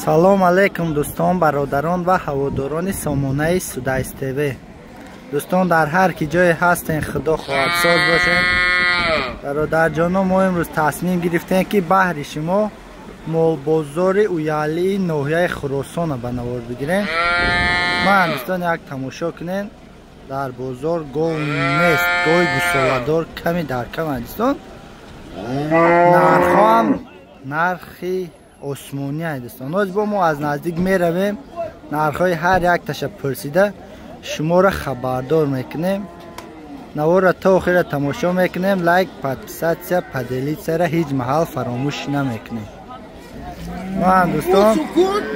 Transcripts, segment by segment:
салом алейкум дӯстон, бародарон ва ҳаводорони сомонаи Судайс ТВ. дӯстон, дар ҳар ки ҷое ҳастен, худо хоҳадсоз бошед. бародарҷонон, мо имрӯз тасмим гирифтем ки баҳри шумо молбозори уялии ноҳияи Хуросона ба навор бигирем. ман дӯстон як тамошо кунем. дар бозор гов нест, гови гусоладор ками дар кама дӯстон. нархоам нархи осмонӣ аст дӯстон. ҳозир бо мо аз наздик меравем, нархҳои ҳар якташа пурсида шуморо хабардор мекунем. навора то охира тамошо мекунем. лайк, подписатсия, поделитсияро ҳеҷ маҳал фаромӯш намекунем. ман дӯстон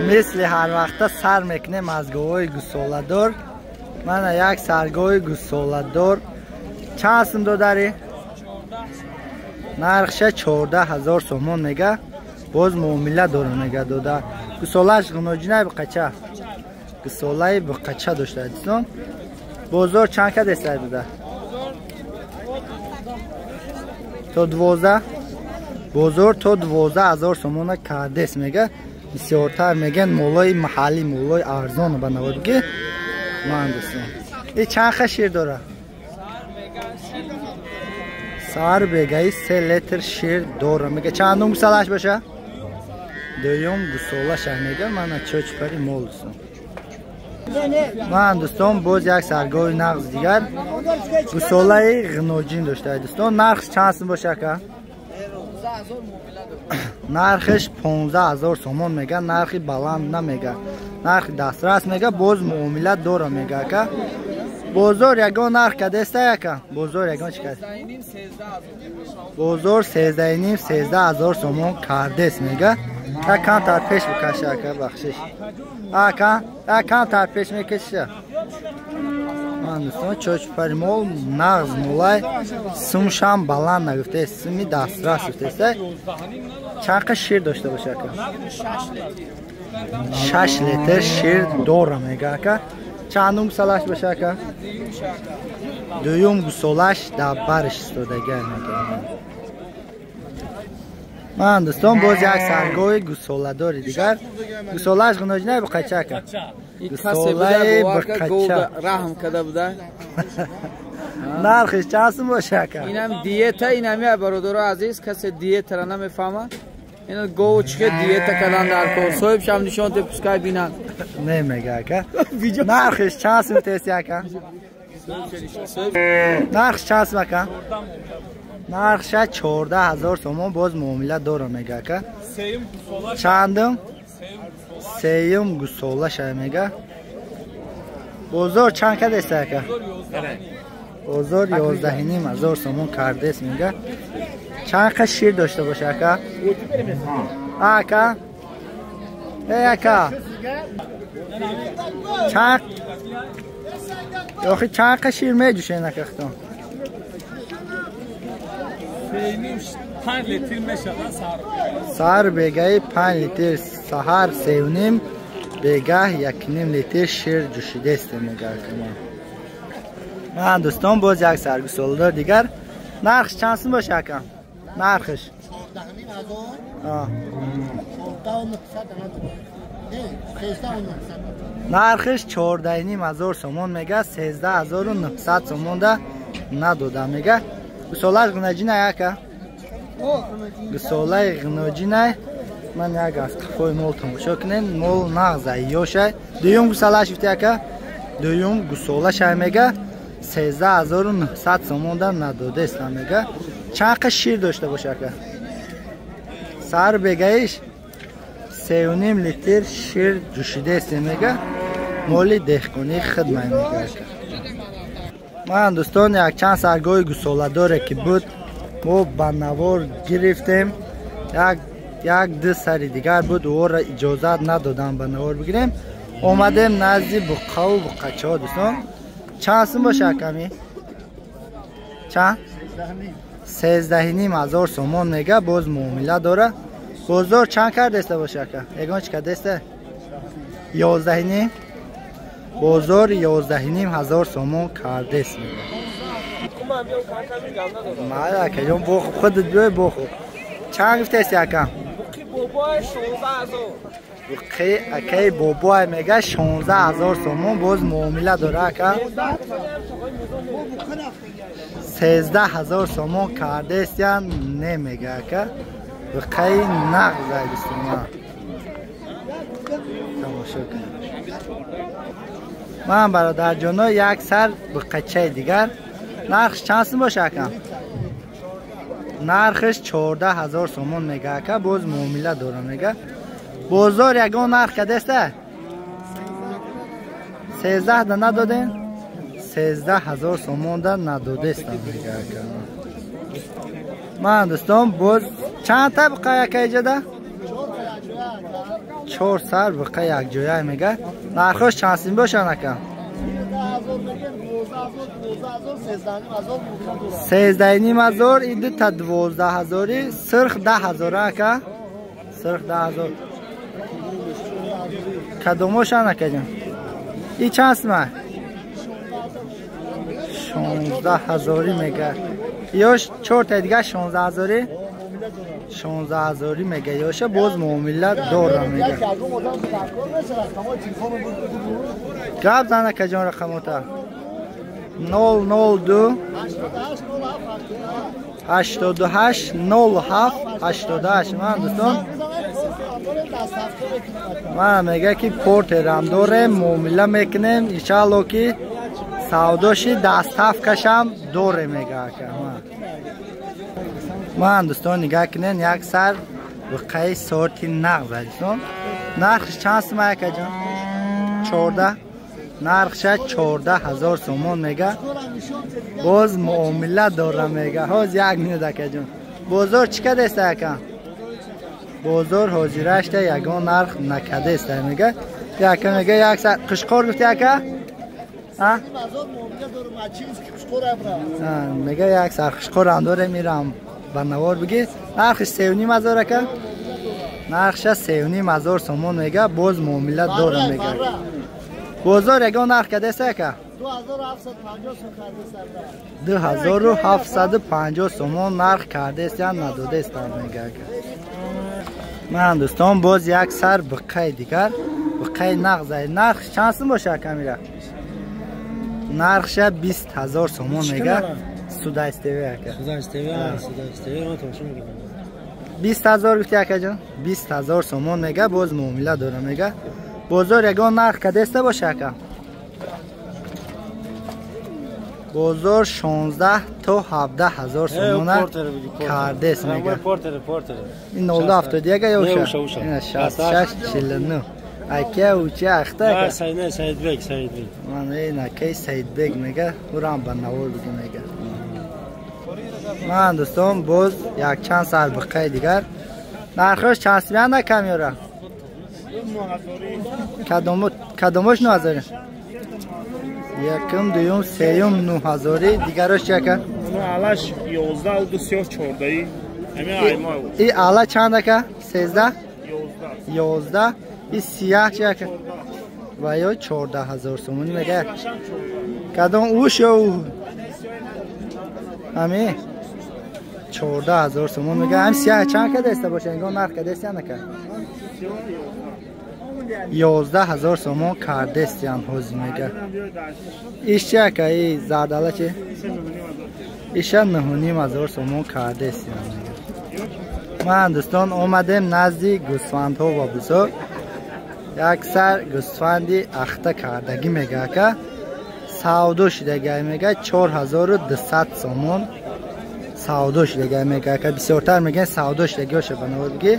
мисли ҳар вақта сар мекунем аз говҳои гусоладор. мана як саргоҳи гусоладор чанд сум додарӣ? нархша 14,000 сомон мега. боз муомила дора мега дода. гусолааш ғуноҷинай биқача. гусолаи биқача доштад дӯстон. бозор чанд ка дестай дода? то 12. бозор то 12,000 сомона кардес мега. бисёртар меган молои маҳаллӣ, молои арзон ба наводги. ман дӯстон и чанд ха шир дора? сар бегаи 3 литр шир дора мега. чандум гусолааш боша? дуюм гусолаш мега. мана чочпари мол дӯстон. ман дӯстон боз як саргоҳи нағз дигар гусолаи ғиноҷин доштад дӯстон. нархш чанд сум боша ка? нархш 15,000 сомон мега. нархи баланд намега, нархи дастрас мега. боз муомила дора мега ка. бозор ягон нарх кадеста яка? бозор ягон чи кад? бозор 13,5-13,000 сомон кардес мега. як камтар пеш бикаша ка, бахшиш. як камтар пеш мекаша. ман дӯстон чочпари мол нағз молай сумшам баланд нагуфте, суми дастрас гуфтеста. чанд ка шир дошта боша ка? 6 литр шир дора мега ка. чандум гусолаш боша ка? дуюм гусолаш дар бариш истодага мега. ман дӯстон боз як саргоҳи гусоладори дигар. гусолаш ғуноҷинай биқача ка? гусолаи биқача раҳм када буда. нархиш чанд сум боша ка? инам диета, инами бародаро азиз, касе диетара намефаҳма. ина гов чике диета кадан дар кор. соҳибшам нишон те пускай бинан. немега ка. нархиш чанд сум тест яка? нархиш чанд сум ка? нархша 14,000 сомон. боз муомила дора мега ка. чандум? сеюм гусолаш мега. бозор чанд ка деста ка? бозор 11,500 сомон кардес мега. чанд ка шир дошта боша ка? ака? ака? чанд? ёхи чанд ка шир меҷӯшен акахтон? 5 литр мешавад сар бегаи 5 литр саҳар 3,5 бегах 1,5 литр шир ҷӯшидест мега. ман дӯстон боз як саргусоладор дигар. нархш чанд сум боша ка? нархш нархш 14,500 сомон мега. 13,900 сомонда надода мега. гусолаш ғуноҷинай яка? гусолаи ғиноҷинай. ман як аз қафои мол тамошо кунем. мол нағза ёшай. дуюм гусолаш гуфти яка? дуюм гусолашай мега. 13,900 сомонда надодест мега. чанд ка шир дошта боша ка? сар бегаиш 3,5 литр шир ҷӯшидест мега. моли деҳқонӣ хидмат мега. ман дӯстон як чанд саргоҳи гусоладоре ки буд мо ба навор гирифтем. як ду сари дигар буд, ора иҷозат надодам ба навор бигирем. омадем назди буқаву буқачаҳо дӯстон. чанд сум боша ками? чанд? 13,500 сомон мега. боз муомила дора. бозор чанд кардеста боша ка? ягон чи кардеста? 11,5. бозор 11,500 сомон кардес мега. мая ка ё бохуб, худат биёй бохуб. чанд гуфтест яка? بابای 16000 اکی بابای میگه 16000 سومون باز معامله داره که 13000 سومون کرده است یا نمیگه که بقی نقد است ما تماشا کنیم. من برادر جانو یک سر بقچه دیگر نرخش چند باشه کم نرخش 14000 سومون میگه که باز معامله داره میگه بازار یگان نرخ کده است 13 ده ندادین 13000 سومون ده نداده است میگه که من دوستان باز چند تا بقیه یکی جده 4 سر بقیه یک جایه میگه نرخش چند سیم باشه نکن 13500 این دو تا 12000 سرخ 10000 که سرخ 10000 کدومش نکردیم این چند سمه 16000 میگه یا 4 تا دیگه 16000 16000 میگه یاش باز معامله داره میگه گپ زنه که جان رقماتا 002 88 07 88 من دوستان من میگه که پورت رم داره معامله میکنیم انشالله که سوداشی دست هفت کشم دوره میگه که من دوستان نگاه کنین یک سر بقیه سورتی نقض دوستان نرخش چند سمه که جان 14 نرخش 14000 سومون میگه باز معامله داره میگه هاز یک میده که جان بازار چی کده است یکم بازار حاضرش ده یگان نرخ نکده است میگه یکم میگه یک سر قشقار گفتی یکم میگه یک سر قشقار هم داره میرم بنوار بگی نرخش 3500 که نرخش 3500 سومون میگه باز معامله داره میگه بازار یگان نرخ کده است که 2750 سومون نرخ کرده است یا نداده است میگه من دوستان باز یک سر بقیه دیگر بقیه نقض نرخ چند سوم باشه کمیره نرخش 20000 سومون میگه سودا استوی که سودا استوی ما تو میگم 20000 گفتی اکا جان 20000 سومون میگه باز معامله داره میگه بازار یگان نرخ کده است باشه اکا بازار 16 تا 17000 سومون کرده است میگه این 071 یا اوشه این 66 49 اکی اوچه اخته سید بیگ من این اکی سید بیگ میگه اورم بنوار بگی میگه من دوستان باز یک چند سال بقیه دیگر نرخش چند سمیان نکم یاره کدومش 9000 یکم دویم سیم 9000 دیگرش چکه علش 11 و 214 ای این علا چند که 13 11 این سیاه چکه و یا 14000 سومونی میگه کدوم اوش یا او همین 14000 سومون میگه هم سیاه چند که دسته باشه انگار نرخ که دسته نکه 11000 سومون کرده استیان حوزی میگه ایش چه که ای زرداله چه ایش 9500 سومون کرده استیان میگه من دوستان اومدم نزدی گوسفند ها و بزرگ یک سر گوسفندی اخته کردگی میگه که سودو شدگی میگه 4200 سومون سودو شدگی میگه که بسیارتر میگه سودو شدگی هاشه بنابر بگی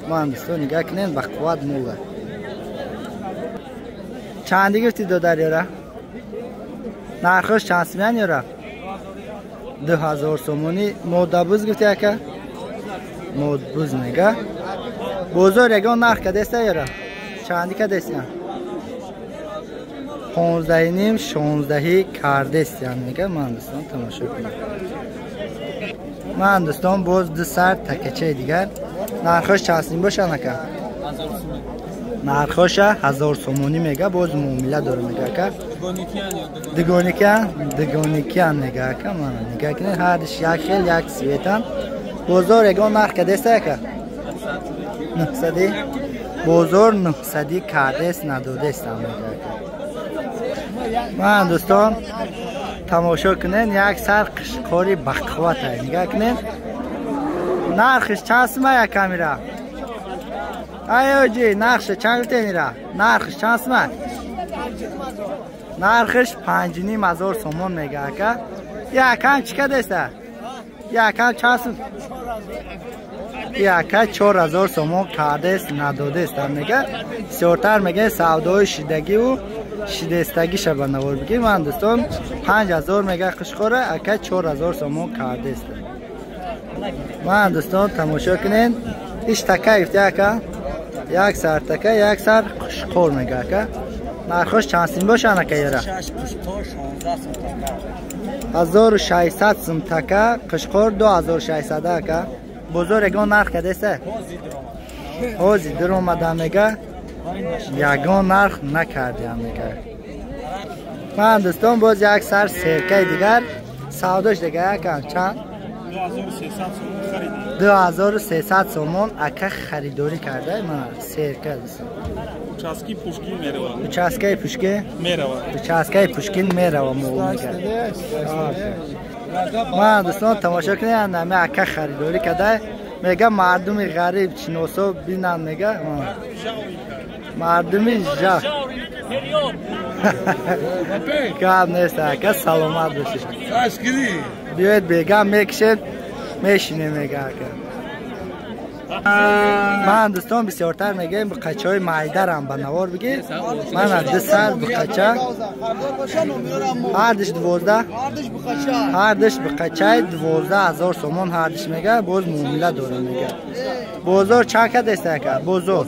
من دوستان نگاه کنین بقوات موله چندی گفتی دو در یاره نرخش چند سمیان یاره 2000 سومونی مودبوز گفتی که مودبوز میگه بازار یگان نرخ که دسته یاره چندی که دستیان 15 نیم 16 کرده استیان میگه من دوستان تماشا کنیم من دوستان باز دو سر تکچه دیگر نرخش چند سیم باشه نکن نرخش 1000 سومونی میگه باز معامله داره میگه که دگونیکیان میگه که من نگه کنید هر یک خیل یک سویتن بازار یگان نرخ که دسته که 900 بزرگ 900 کرده است نداده است. من دوستان تماشا کنین یک سر قشقاری بقوت های نگاه کنین. نرخش چند سمه یک کامیرا ایو جی نرخش چند تینیرا نرخش چند سمه نرخش 5,500 سومون میگه که یکم چیکه دسته یکم چند سم یکم 4,000 سومون کرده است نداده است میگه. سیورتر میگه سودای شیدگی و شیدستگی شبه نوار بگی. من دوستان 5,000 میگه قشقاره اکه 4,000 سومون کرده است. من دوستان تماشا کنین ایش تکه افته که یک سر تکه یک سر قشقور میگه که نرخش چند سیم باشه که یاره 1,600 سم تکه قشقور 2,600 که بزرگ یگان نرخ کده است حوزی در اومده میگه یگان نرخ نکردیم میگه. من دوستان باز یک سر سرکه دیگر سوداش دیگه یکم چند 2,300 سومون اکه خریداری کرده. من سرکه دوستان چاسکی پوشکین میروه چاسکی پوشکین میروه چاسکی پوشکین میروه مول میگه. من دوستان تماشا کنید نمی اکه خریداری کرده میگه مردم غریب چنوسو بینن میگه مردمی جا کام نیست اکه سلامت باشید بیاید بگم میکشید میشینه میگه اکه. من دوستان بسیارتر میگم به قچه های معیده رم به نوار بگی. من از 2 سر به قچه هر دش 12 هر دش به قچه 12,000 سومون هر دش میگه. باز معامله داره میگه. بزرگ چند که دسته که بزرگ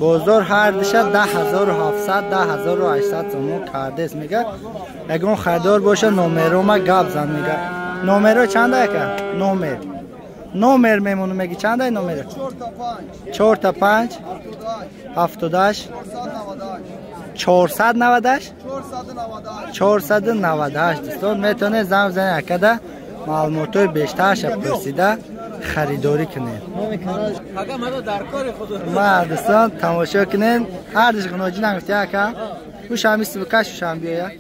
بزرگ هر دشه 10,700 10,800 سومون کرده است میگه. اگه خریدار باشه نومرو ما گاب زن میگه. نومرو چنده که نومر میمونه میگی چنده نومرو 4 تا 5 78 498 498 دوستان میتونه زنگ بزنید اکده معلوماتای بیشتر شب پرسیده خریداری کنید. ما دوستان تماشا کنید هر دش غناجی نگفتی اکه وش همیستی بکش وش هم بیایه.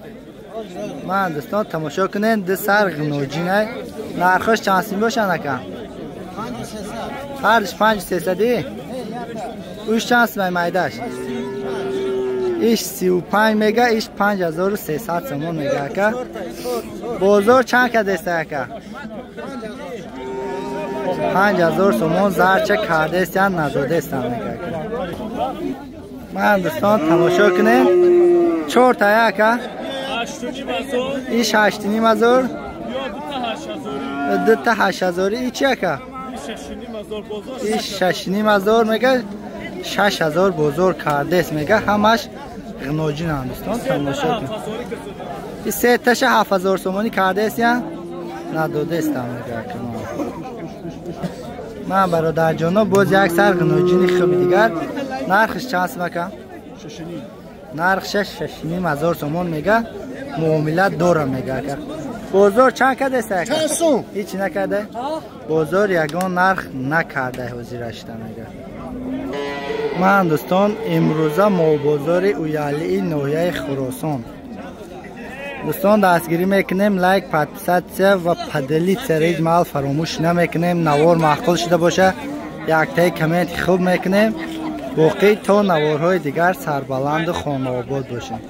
من دوستان تماشا کنید 2 سر غناجینه نرخش چند سیم باشه نکن هر دش 5,300 اوش چند سیم مایدش ایش 35 میگه ایش 5,300 سومون میگه که بزرگ چند که دسته که 5,000 سومون زرچه کرده است یا نداده است میگه که. من دوستان تماشا کنید 4 تا که ایش 8,500 2 تا 8,000 ای چیه که ایش 6,500 میگه 6,000 بزرگ کرده است میگه. همش غناجین هم دوستان تماشا کنید. این 3 تاش 7,000 سومونی کرده است یا نداده است میگه. من برادر جانا باز یک سر غناجین خوب دیگر نرخش چند سمکه نرخش 6,500 سومون میگه. معامله دارم میگه که بزرگ چند کرده است چند سوم هیچ نکرده بزرگ یگان نرخ نکرده حضورش میگه. من دوستان امروزه مال اویالی نوحیه خراسان دوستان دستگیری میکنیم. لایک پادپیسات و پدلی سریج مال فراموش نمیکنیم. نوار معقول شده باشه یک تای کامنت خوب میکنیم. باقی تا نوارهای دیگر سربلند و خانه آباد باشیم.